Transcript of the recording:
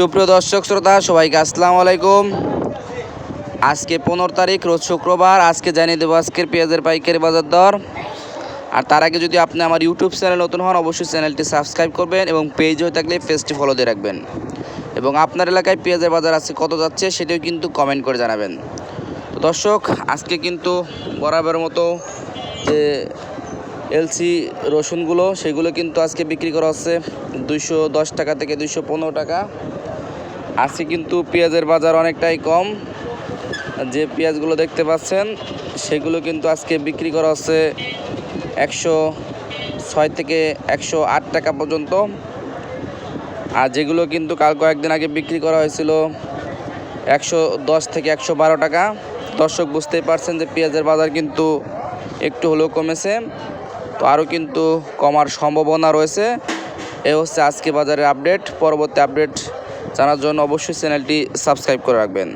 সুপ্রিয় দর্শক শ্রোতা সবাইকে আসসালামু আলাইকুম। আজকে 15 তারিখ রোজ শুক্রবার। আজকে জানিয়ে দেবো আজকের পেঁয়াজের পাইকারি বাজার দর। আর তার আগে যদি আপনি আমার ইউটিউব চ্যানেল নতুন হন অবশ্যই চ্যানেলটি সাবস্ক্রাইব করবেন এবং পেজ হয়ে থাকলে পেজটি ফলো দিয়ে রাখবেন এবং আপনার এলাকায় পেঁয়াজের বাজার আজকে কত যাচ্ছে সেটাও কিন্তু কমেন্ট করে জানাবেন। তো দর্শক আজকে কিন্তু বরাবরের মতো যে এলসি রসুনগুলো সেগুলো কিন্তু আজকে বিক্রি করা হচ্ছে 210 টাকা থেকে 215 টাকা। আজকে কিন্তু পেঁয়াজের বাজার অনেকটাই কম। যে পেঁয়াজগুলো দেখতে পাচ্ছেন সেগুলো কিন্তু আজকে বিক্রি করা হচ্ছে 106 থেকে 108 টাকা পর্যন্ত। আর যেগুলো কিন্তু কাল কয়েকদিন আগে বিক্রি করা হয়েছিল 110 থেকে 112 টাকা। দর্শক বুঝতেই পারছেন যে পেঁয়াজের বাজার কিন্তু একটু হলেও কমেছে, তো আরও কিন্তু কমার সম্ভাবনা রয়েছে। এ হচ্ছে আজকে বাজারের আপডেট। পরবর্তী আপডেট জানার জন্য অবশ্যই চ্যানেলটি সাবস্ক্রাইব করে রাখবেন।